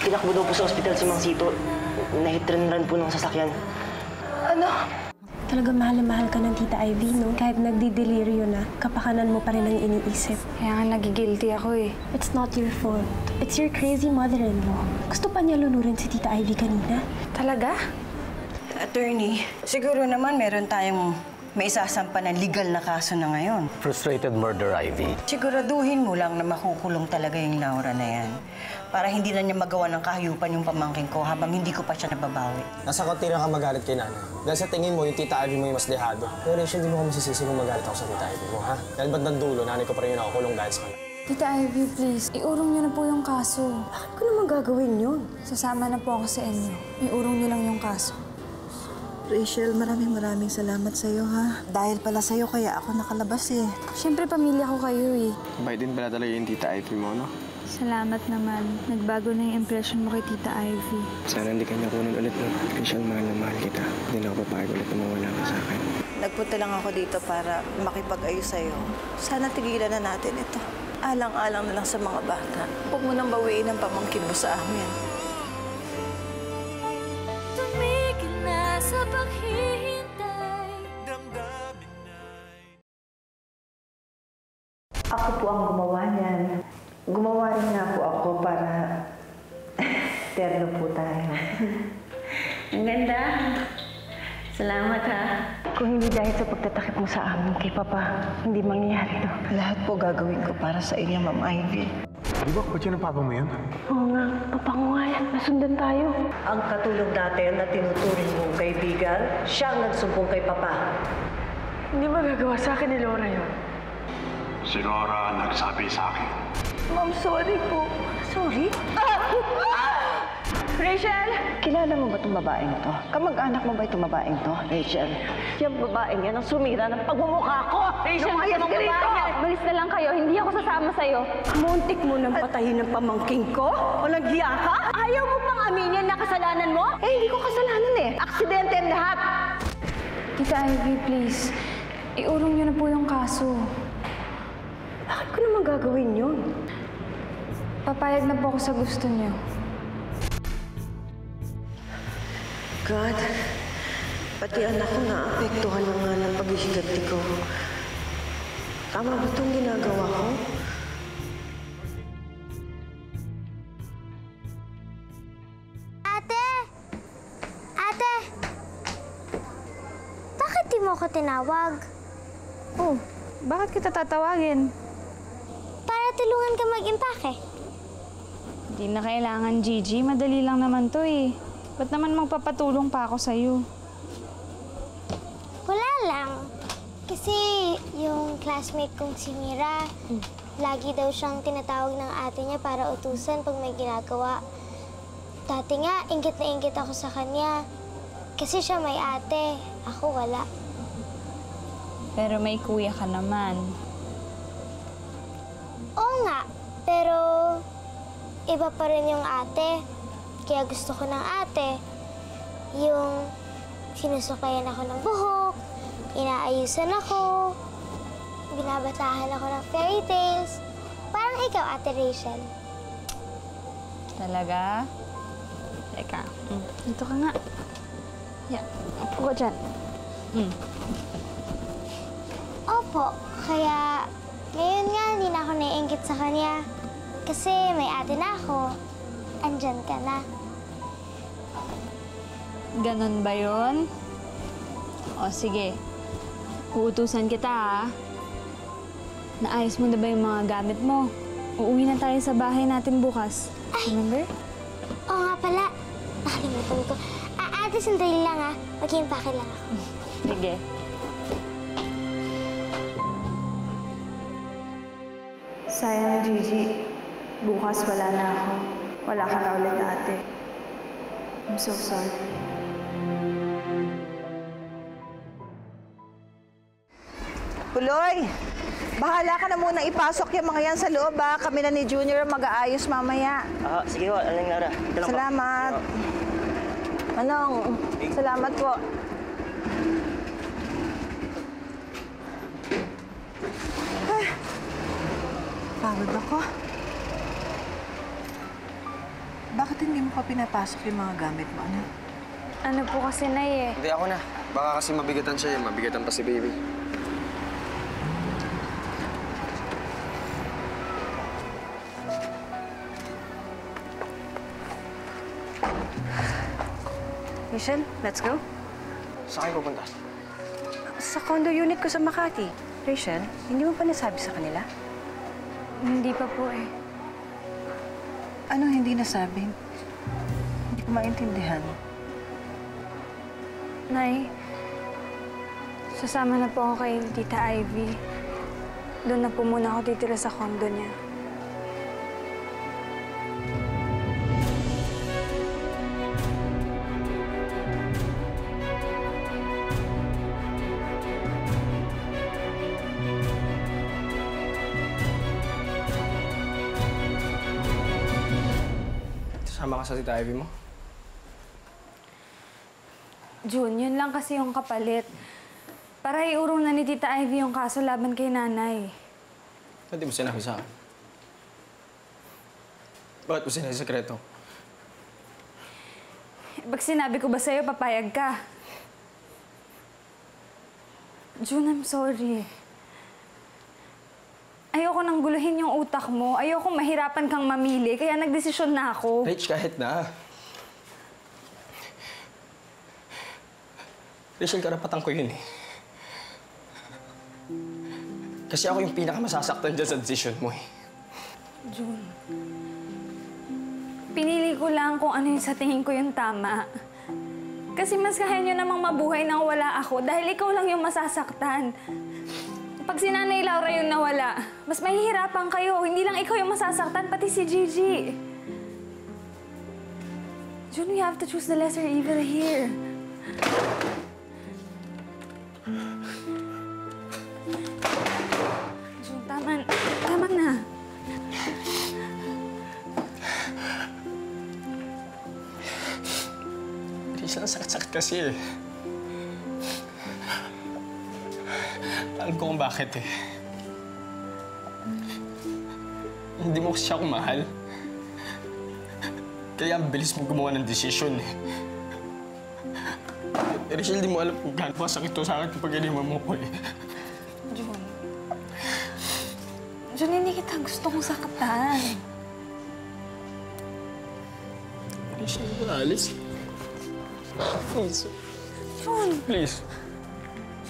Tinakbo daw po sa ospital si Mang Sito. Na-hit and run po ng sasakyan. Ano? Talaga mahal na mahal ka ng Tita Ivy, no? Kahit nagdi-deliryo na, kapakanan mo pa rin ang iniisip. Kaya nga nagigilty ako eh. It's not your fault. It's your crazy mother-in-law. Gusto pa niya lunurin si Tita Ivy kanina. Talaga? Attorney, siguro naman meron tayong may isasampa ng legal na kaso na ngayon. Frustrated murder, Ivy. Siguraduhin mo lang na makukulong talaga yung Laura na yan. Para hindi na niya magawa ng kahayupan yung pamangkin ko habang hindi ko pa siya nababawi. Nasa konti ka magalit kay nanay. Dahil sa tingin mo, yung Tita Ivy mo yung mas dehado. Pero Rachel, di mo ko masisisi kung magalit ako sa Tita Ivy mo, ha? Dahil bandang dulo, nanay ko pa rin yung nakukulong dahil sa kanila. Tita Ivy, please. Iurong niyo na po yung kaso. Bakit ko naman gagawin yun? Sasama na po ako sa inyo. Iurong niyo lang yung kaso. Rachel, maraming salamat sa'yo, ha? Dahil pala sa'yo, kaya ako nakalabas, eh. Siyempre, pamilya ko kayo eh. Mabait din pala talaga yung Tita Ivy mo, no? Salamat naman. Nagbago na yung impression mo kay Tita Ivy. Sana hindi ka nakunin ulit, no? Rachel, mahal na mahal kita. Hindi na ako papayag ulit na mawala ka sa akin. Nagpunta lang ako dito para makipag-ayos sa'yo. Sana tigilan na natin ito. Alang-alang na lang sa mga bata. Huwag mo nang bawiin ang pamangkin mo sa amin. Tumigil na sa paghihintay. Ako po ang gumawa niyan. Gumawa rin nga po ako para terno po tayo. Ang ganda. Salamat, ha. Kung hindi dahil sa pagtatakip mo sa amin kay Papa, hindi mangyayari to. Lahat po gagawin ko para sa inyo, Ma'am Ivy. Di ba kotse ng papa mo yan? Oo nga, Papa ko nga yan. Nasundan tayo. Ang katulong natin na tinuturing mong kaibigan, siyang nagsumbong kay Papa. Hindi magagawa sa akin ni Laura yun. Si Laura nagsabi sa akin. Ma'am, sorry po. Sorry? Rachel! Kilala mo ba itong babaeng to? Kamag-anak mo ba itong babaeng to, Rachel? Yung babaeng yan ang sumira ng pagmumukha ko! Rachel, lumayas ka rito! Malis na lang kayo. Hindi ako sasama sa'yo. Muntik mo nang patayin ng pamangking ko? O naghiya ka? Ayaw mo pang aminin na kasalanan mo? Eh, hindi ko kasalanan eh. Aksidente ang lahat! Tita Ivy, please. Iurong niyo na po yung kaso. Bakit ko naman gagawin yun? Papayag na po ako sa gusto niyo. God, pati anak ko naapektuhan na nga ng paghihiganti ko. Tama ba itong ginagawa ko? Ate! Ate! Bakit di mo ako tinawag? Oh, bakit kita tatawagin? Para tulungan ka mag-impake. Hindi na kailangan, Gigi. Madali lang naman to eh. Ba't naman magpapatulong pa ako sa'yo? Wala lang. Kasi yung classmate kong si Mira, lagi daw siyang tinatawag ng ate niya para utusan pag may ginagawa. Dati nga, inggit na inggit ako sa kanya. Kasi siya may ate, ako wala. Pero may kuya ka naman. Oo nga, pero iba pa rin yung ate. Kaya gusto ko ng ate, yung sinusukayan ako ng buhok, inaayusan ako, binabatahan ako ng fairy tales. Parang ikaw, Ate Rachel. Talaga? Teka, dito ka nga. Yan, upo ka dyan. Opo, kaya ngayon nga hindi na ako naiinggit sa kanya. Kasi may ate na ako. Andyan ka na. Ganon ba yun? O sige, uutusan kita ha. Naayos mo na ba yung mga gamit mo? Uuwi na tayo sa bahay natin bukas. Remember? Oo nga pala. Nakalimutan ko. Ate, sandali lang ha. Mag-impake lang ako. Sige. Sayang, Gigi. Bukas wala na ako. Wala ka na ulit, ate. I'm so sorry. Puloy! Bahala ka na munang ipasok yung mga yan sa loob, ha? Kami na ni Junior mag-aayos mamaya. Sige ho, Aling Laura. Ito lang po. Salamat. Manong, salamat po. Pagod ako. Bakit hindi mo pa pinapasok yung mga gamit mo, anak? Ano po kasi, Nay, eh. Hindi ako na. Baka kasi mabigatan siya, mabigatan pa si baby. Rachel, let's go. Saan kayo pupunta? Sa condo unit ko sa Makati. Rachel, hindi mo pa nasabi sa kanila? Hindi pa po, eh. Ano hindi nasabi? Hindi ko maintindihan. Nay, sasama na po ako kay Tita Ivy. Doon na po muna ako titira sa condo niya. Sama ka sa Tita Ivy mo? June, yun lang kasi yung kapalit. Para iurong na ni Tita Ivy yung kaso laban kay nanay. Ba't di mo sinabi sa akin? Bakit mo sinabi sekreto? Pag sinabi ko ba sa'yo, papayag ka? June, I'm sorry. Ayoko nang guluhin yung utak mo. Ayoko mahirapan kang mamili, kaya nagdesisyon na ako. Rach, kahit na. Rachel, karapatan ko yun eh. Kasi ako yung pinakamasasaktan dyan sa desisyon mo eh. June, pinili ko lang kung ano yung sa tingin ko yung tama. Kasi mas kaya nyo namang mabuhay nang wala ako dahil ikaw lang yung masasaktan. Pag si Nanay Laura yung nawala, mas mahihirapan kayo. Hindi lang ikaw yung masasaktan, pati si Gigi. June, we have to choose the lesser evil here. June, tama na. Rachel, ang sakit-sakit kasi eh. Alam ko kung bakit eh. Hindi mo kasi ako mahal. Kaya ang bilis mo gumawa ng desisyon eh. Rachel, di mo alam kung gaano masakit to sa akin kapag iniwan mo ko eh. June. June, hindi kita gusto kong saktan. Rachel, alis. Please. June! Please.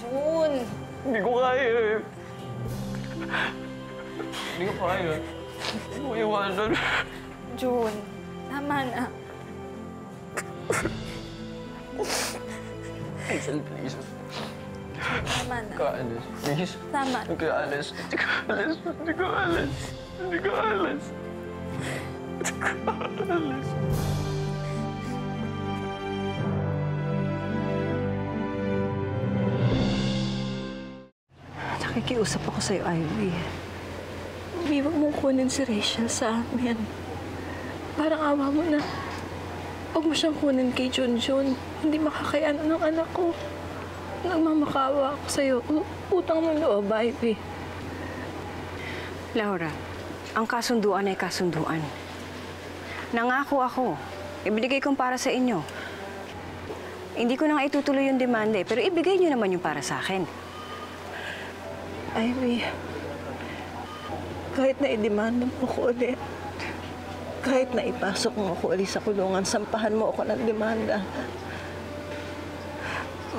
June! Hindi ko kaya eh. Hindi ko kaya. Hindi ko iwanan. June, tama na. Rachel, please. Tama na. Kaalis. Please. Tama. Hindi ko alis. Hindi ko alis. Hindi ko alis. Hindi ko alis. Hindi ko alis. Nakikiusap ako sa'yo, Ivy. Huwag mong kunin si Rachel sa amin. Parang awa mo na. Huwag mo siyang kunin kay Junjun. Hindi makakayanan ng anak ko. Nagmamakawa ako sa'yo. Utang ng loob, Ivy. Laura, ang kasunduan ay kasunduan. Nangako ako. Ibigay kong para sa inyo. Hindi ko na nga itutuloy yung demanda pero ibigay niyo naman yung para sa akin. Ivy, kahit na i-demanda mo ko ulit, kahit na ipasok mo ko ulit sa kulungan, sampahan mo ako ng demanda,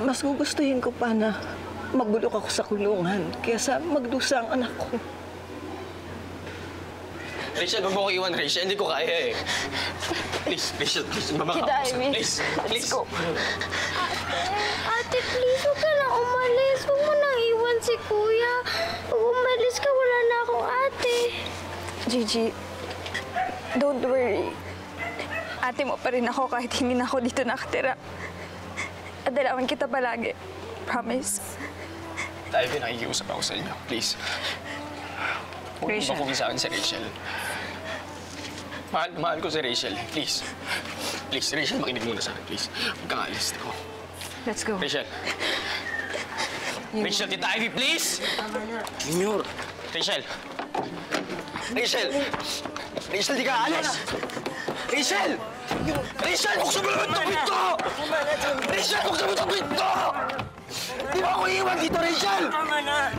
mas gugustuhin ko pa na mabulok ako sa kulungan kaysa magdusa ang anak ko. Rachel, wag mo ko iwan, Rachel. Hindi ko kaya eh. Please, Rachel, please. Mama ka ako. Please, please. Ate, please, huwag ka na umalis. Huwag mo nang iwan si Kuya. Pag umalis ka, wala na akong ate. Gigi, don't worry. Ate mo pa rin ako kahit hindi na ako dito nakatira. Adalawan kita palagi. Promise. Tayo, nakikiusap ako sa inyo. Please. Huwag mo ba sa akin si Rachel? Mahal ko si Rachel. Please. Please, Rachel, makinig muna sa akin, please. Huwag kang alis. Let's go. Rachel. Rachel, Tita Ivy, please! Minyor. Rachel. Rachel! Rachel, di ka alis! Rachel! Rachel, buksan mo naman itong pinto! Rachel, buksan mo itong pinto! Di ba ako iiwan dito, Rachel? Tama na!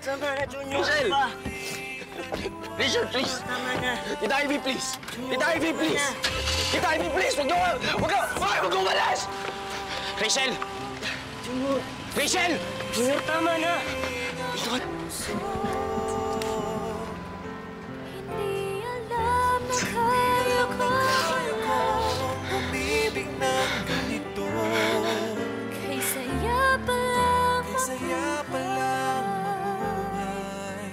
Tama na, Junior! Rachel! Rachel, please! Tita Ivy, please! Tita Ivy, please! Tita Ivy, please! Huwag mo umalas! Rachel! Junior! Rachel! Junior, tama na! Hindi alam na kaya ko umibig ng ganito. Kay saya pa lang mabuhay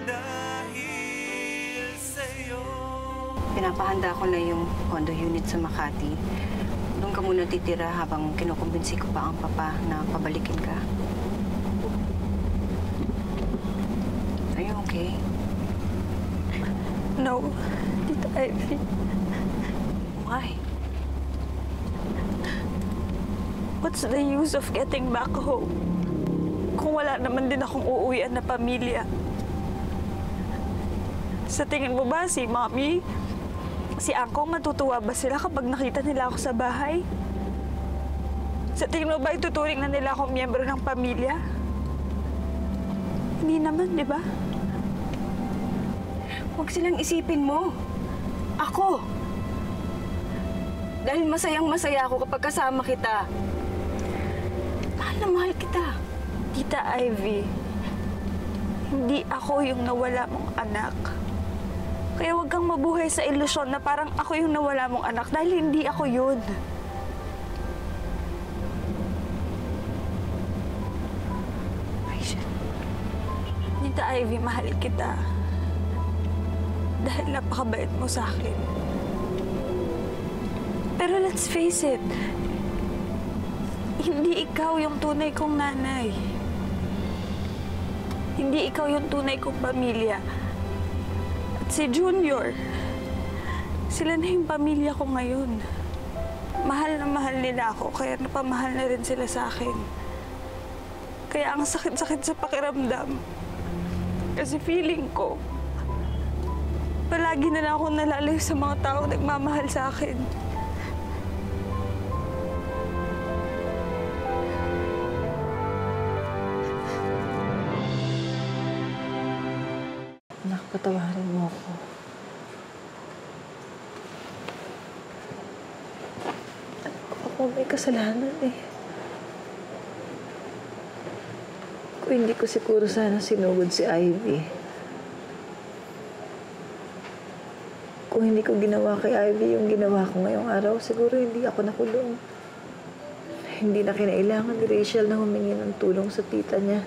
dahil sa'yo. Pinapahanda ko na yung condo unit sa Makati. Doon ka muna titira habang kinukumbinsi ko pa ang papa na pabalikin ka. Are you okay? No, Tita Ivy. Why? What's the use of getting back home kung wala naman din akong uuwian na pamilya? Sa tingin mo ba si Mommy, si Uncle, matutuwa ba sila kapag nakita nila ako sa bahay? Sa tingin mo ba ituturing na nila akong miyembro ng pamilya? Hindi naman, di ba? Huwag silang isipin mo. Ako. Dahil masayang-masaya ako kapag kasama kita. Mahal na mahal kita. Tita Ivy, hindi ako yung nawala mong anak. Kaya huwag kang mabuhay sa ilusyon na parang ako yung nawala mong anak dahil hindi ako yun. Tita Ivy, mahal kita. Dahil napakabait mo sa akin. Pero let's face it, hindi ikaw yung tunay kong nanay. Hindi ikaw yung tunay kong pamilya. At si Junior, sila na yung pamilya ko ngayon. Mahal na mahal nila ako, kaya napamahal na rin sila sa akin. Kaya ang sakit-sakit sa pakiramdam. Kasi feeling ko, palagi na lang ako nalalayo sa mga taong nagmamahal sa akin. Anak, patawarin mo ako. Ako may kasalanan eh. Kung hindi ko siguro sana sinugod si Ivy. Kung hindi ko ginawa kay Ivy yung ginawa ko ngayong araw, siguro hindi ako nakulong. Hindi na kinailangan ni Rachel na humingi ng tulong sa tita niya.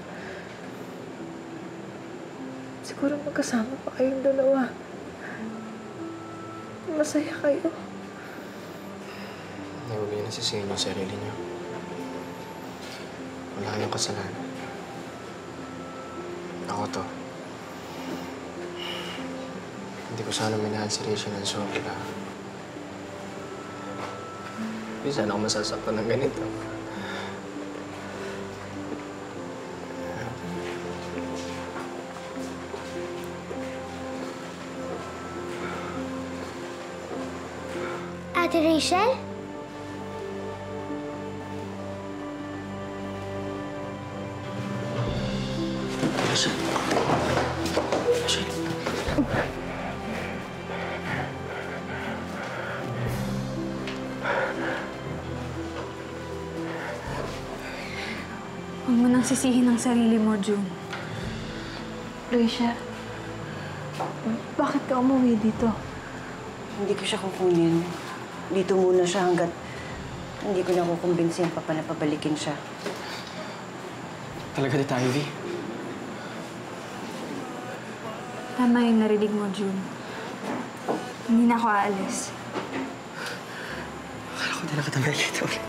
Siguro magkasama pa kayong dalawa. Masaya kayo. Huwag niyo nasisihin yung sarili niyo. Wala kayong kasalanan. Ako to. Hindi ko sana minahal si Rachel ng sobra. Hindi sana ako masasaktan ng ganito. Ate Rachel? Rachel. Rachel. Huwag mo nang sisihin ang sarili mo, June. Rachel, bakit ka umuwi dito? Hindi ko siya kukunin. Dito muna siya hanggat hindi ko nakukumbinsi ang papa na pabalikin siya. Talaga, Tita Ivy? Tama yung narinig mo, June. Hindi na ako aalis. Akala ko na nakatamay kita ulit.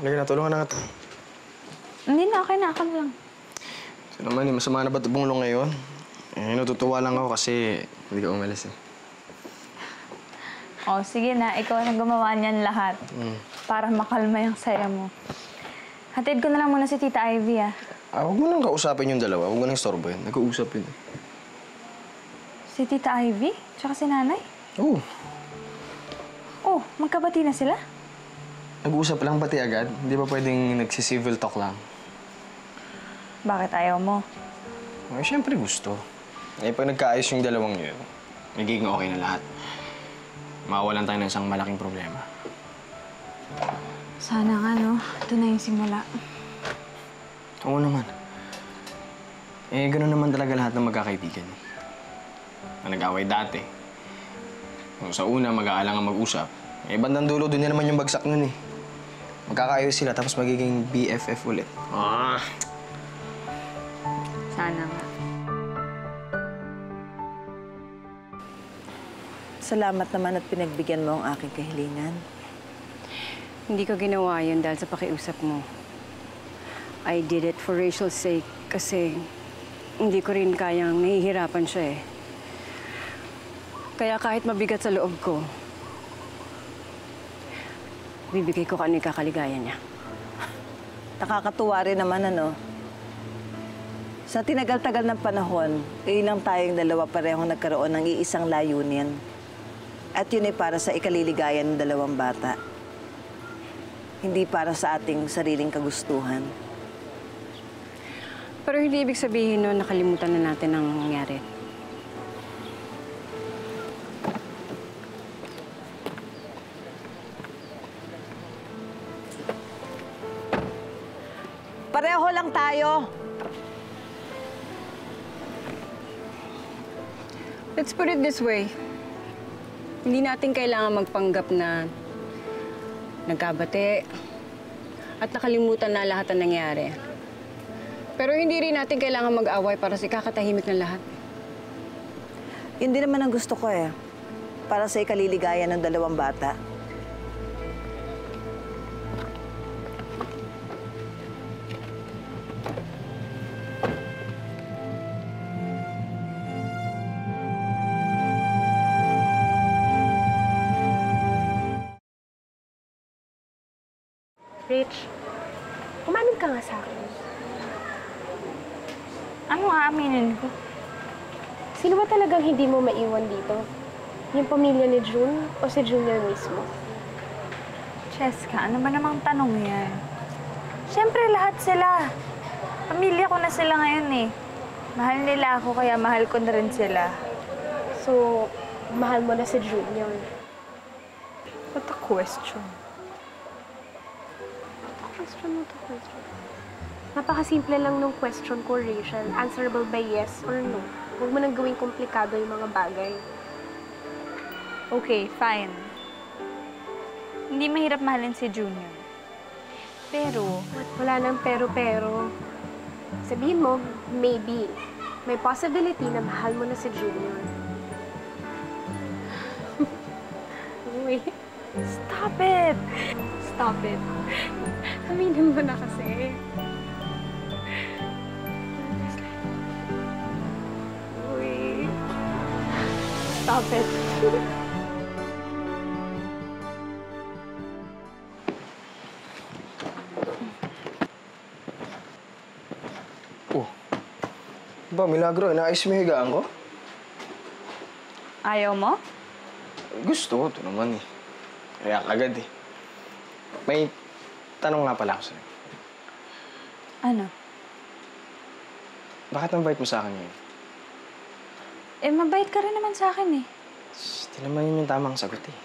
Halika na, tulungan na nga ito. Hindi na, okay na. Ako na lang. Ito naman eh, masama na ba ito bunglo ngayon? Eh, natutuwa lang ako kasi hindi ka umalis eh. Oh, sige na. Ikaw na gumawa niyan lahat. Para makalma yung saya mo. Hatid ko na lang muna si Tita Ivy, ah. Huwag mo nang kausapin yung dalawa. Huwag mo nang istorbo yun. Nag-uusap yun. Si Tita Ivy? Tsaka si Nanay? Oo. Oh, magkabati na sila? Nag-uusap lang pati agad. Hindi ba pwedeng nagsi-civil talk lang? Bakit ayaw mo? Eh, siyempre gusto. Eh, pag nagkaayos yung dalawang yun, magiging okay na lahat. Mawawalan tayo ng isang malaking problema. Sana nga, no? Ito na yung simula. Oo naman. Eh, gano'n naman talaga lahat ng magkakaibigan. Na nag-away dati. Kung sa una, mag-aalangan mag-usap. Eh, bandang dulo, doon na naman yung bagsak nun eh. Magkakaayos sila, tapos magiging BFF ulit. Sana nga. Salamat naman at pinagbigyan mo ang aking kahilingan. Hindi ko ginawa yun dahil sa pakiusap mo. I did it for Rachel's sake kasi hindi ko rin kayang nahihirapan siya eh. Kaya kahit mabigat sa loob ko, bibigay ko kung ano yung kakaligayan niya. Nakakatuwa rin naman, ano? Sa tinagal-tagal ng panahon, ilang tayong dalawa parehong nagkaroon ng iisang layunin. At yun ay para sa ikaliligayan ng dalawang bata. Hindi para sa ating sariling kagustuhan. Pero hindi ibig sabihin nun nakalimutan na natin ang nangyari. Pareho lang tayo. Let's put it this way. Hindi natin kailangan magpanggap na nagkabate at nakalimutan na lahat ang nangyari. Pero hindi rin natin kailangan mag-away para sa ikakatahimik ng lahat. Yun din naman ang gusto ko eh. Para sa ikaliligayan ng dalawang bata. Rich, umamin ka nga sa akin. Ano aaminin ko? Sino ba talagang hindi mo maiwan dito? Yung pamilya ni June o si Junior mismo? Cheska, ano ba namang tanong yan? Siyempre, lahat sila. Pamilya ko na sila ngayon eh. Mahal nila ako, kaya mahal ko na rin sila. So, mahal mo na si Junior. What a question. Napakasimple lang nung question ko, Rachel. Answerable by yes or no. Huwag mo nang gawing komplikado yung mga bagay. Okay, fine. Hindi mahirap mahalin si Junior. Pero, wala nang pero-pero. Sabihin mo, maybe. May possibility na mahal mo na si Junior. Wait. Stop it! Stop it. Aminin mo na kasi. Wait. Stop it. Oh. Ba, milagro. Inaayos mo yung higaan ko? ayaw mo? Gusto. Ito naman eh. Kaya agad eh. May tanong nga pala ako sa'yo. Ano? Bakit mabait mo sa akin ngayon? Eh, mabait ka rin naman sa akin eh. Hindi naman yun yung tamang sagot eh.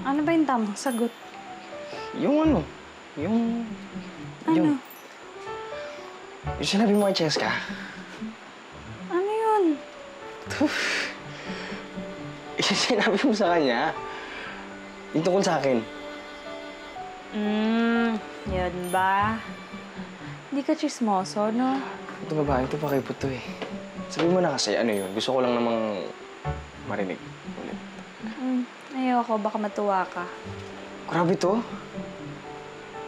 Ano ba yung tamang sagot? Yung ano? Yung... Ano? Yung sinabi mo kay Cheska. Ano yun? Yung sinabi mo sa kanya. Yung tungkol sa akin. Yun ba? Hindi ka chismoso, no? Ito babae, ito pakipot to eh. Sabi mo na kasi, ano yun? Gusto ko lang namang marinig ulit. Ayoko, baka matuwa ka. Grabe to.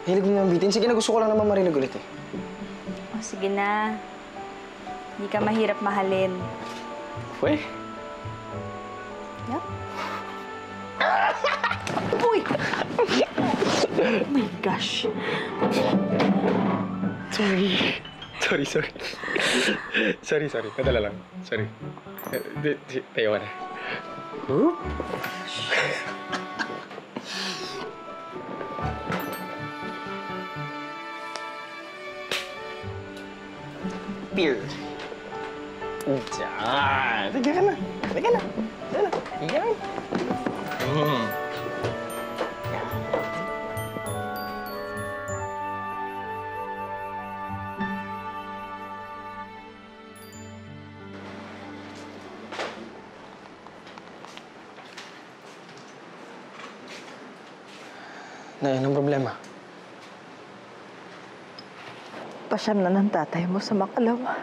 Hilig mo mabitin. Sige na, gusto ko lang naman marinig ulit eh. O sige na. Hindi ka mahirap mahalin. Uy! Yup. Uy! Oh my gosh. Sorry. Sorry. Nadala lang. Sorry. Tayo ka na. Beer. Diyan. Tiga ka na. Yan. Nay, anong problema? Pasyam na ng tatay mo sa makalawa.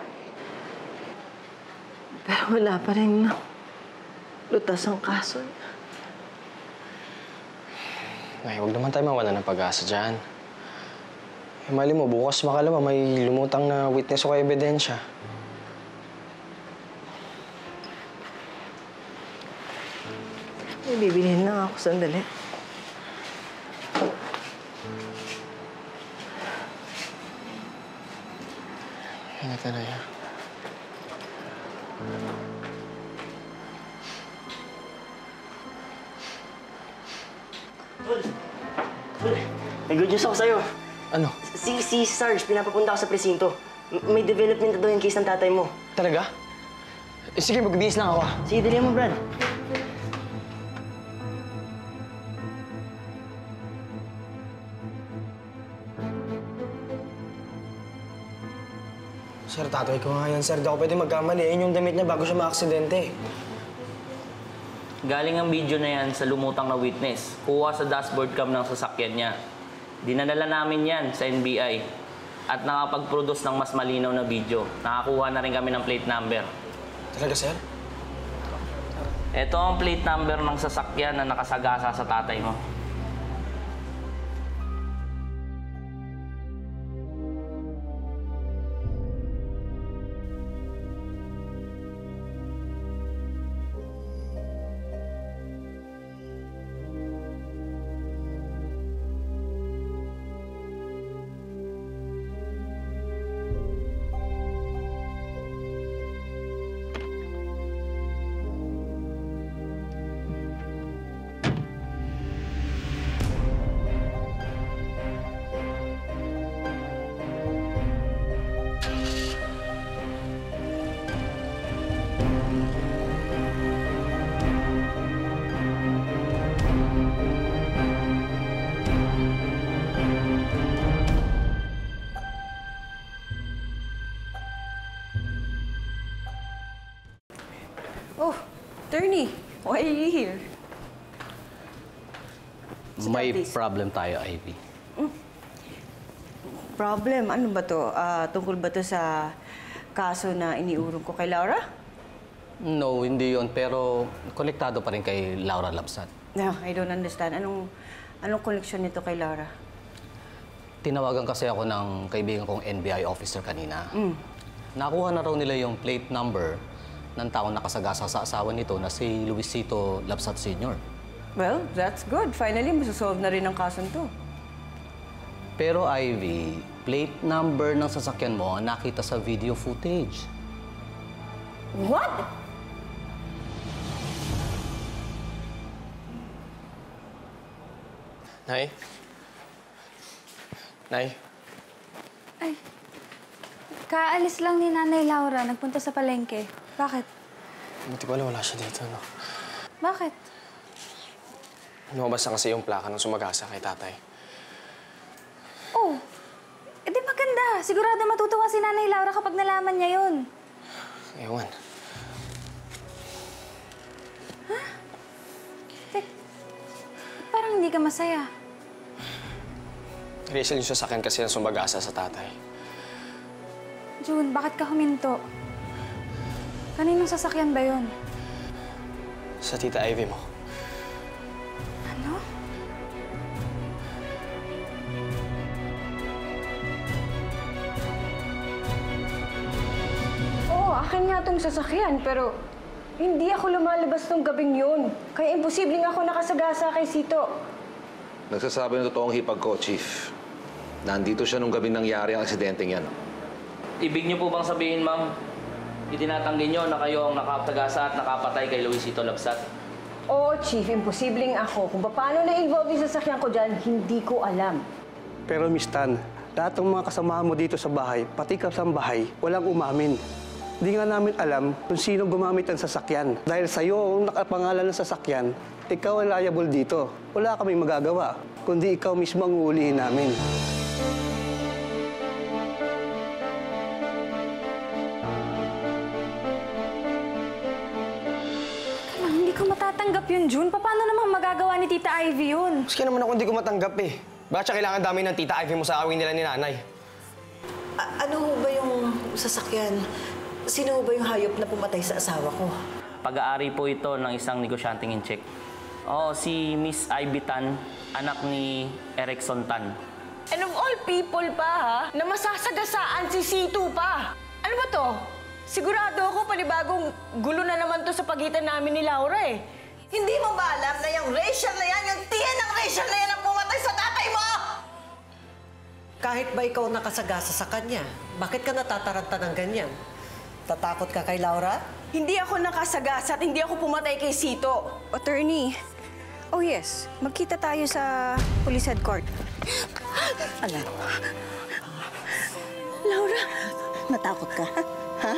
Pero wala pa rin lutas ang kaso. Nay, huwag naman tayo mawala ng pag-asa dyan. Mali mo, bukas makalawa may lumutang na witness o kay ebidensya. May bibilihin lang ako sandali. Ingat na, Nay, ha? May good news ako sa'yo. Ano? Si Sarge, pinapapunta ako sa presinto. May development na daw yung case ng tatay mo. Talaga? Sige, magbihis lang ako. Sige, dali mo, Brad. Sir, tatay ko nga yan, sir. Di ako pwede magkamali. Yun yung damit niya bago siya maaksidente. Galing ang video na yan sa lumutang na witness. Kuha sa dashboard cam ng sasakyan niya. Dinadala namin yan sa NBI. At nakapag-produce ng mas malinaw na video. Nakakuha na rin kami ng plate number. Talaga, sir? Ito ang plate number ng sasakyan na nakasagasa sa tatay mo. Oh, attorney, why are you here? May problem tayo, Ivy. Problem? Ano ba to? Tungkol ba to sa kaso na iniurong ko kay Laura? No, hindi yon. Pero konektado pa rin kay Laura Lapsat. No, I don't understand. Anong connection nito kay Laura? Tinawagan kasi ako ng kaibigan kong NBI officer kanina. Nakuha na raw nila yung plate number ng taong nakasagasa sa asawa nito na si Luisito Lapsat Sr. Well, that's good. Finally, masasolve na rin ang kasong to. Pero Ivy, plate number ng sasakyan mo nakita sa video footage. What? Nay? Nay? Ay, kaalis lang ni Nanay Laura. Nagpunta sa palengke. Bakit? Buti pala wala siya dito, no? Bakit? Lumabas na kasi yung plaka ng sumagasa kay tatay. Oh, edi maganda. Sigurado matutuwa si Nanay Laura kapag nalaman niya yun. Ewan. Huh? Parang hindi ka masaya. Rachel, yung sasakyan kasi ng sumagasa sa tatay. June, bakit ka huminto? Kaninong sasakyan ba yun? Sa tita Ivy mo. Ano? Akin nga tong sasakyan, pero hindi ako lumalabas tong gabing yun. Kaya imposibleng ako nakasagasa kay Sito. Nagsasabi ng totoong hipag ko, Chief. Nandito siya nung gabing nangyari ang aksidenteng yan. Ibig niyo po bang sabihin, ma'am, itinatanggi niyo na kayo ang nakapagasa at nakapatay kay Luisito Lapsat? Oo, Chief, imposibleng ako. Kung paano na-involve yung sasakyan ko dyan, hindi ko alam. Pero Miss Tan, lahat ng mga kasamahan mo dito sa bahay, pati kasambahay, walang umamin. Hindi nga namin alam kung sino gumamit ng sasakyan. Dahil sa'yo ang nakapangalan ng sasakyan, ikaw ang liable dito. Wala kaming magagawa, kundi ikaw mismo ang uulihin namin. Hindi ko matatanggap yun, June. Paano naman magagawa ni Tita Ivy yun? Maski naman ako hindi ko matanggap eh. Bakit siya kailangan dami ng Tita Ivy mo sa awing nila ni nanay? Ano ho ba yung sasakyan? Sino ho ba yung hayop na pumatay sa asawa ko? Pag-aari po ito ng isang negosyanteng in-check. Oo, si Miss Ivy Tan, anak ni Erickson Tan. And of all people pa, ha? Na masasagasaan si Sito pa. Ano ba to? Sigurado ako panibagong gulo na naman to sa pagitan namin ni Laura eh. Hindi mo ba alam na yung Rachel na yan, yung tiyan ng Rachel na yan ang pumatay sa tatay mo? Kahit ba ikaw nakasagasa sa kanya, bakit ka natataranta ng ganyan? Tatakot ka kay Laura? Hindi ako nakasagasa at hindi ako pumatay kay Sito. Attorney, oh yes, magkita tayo sa police headquarters. Ano? Laura! Natakot ka, ha?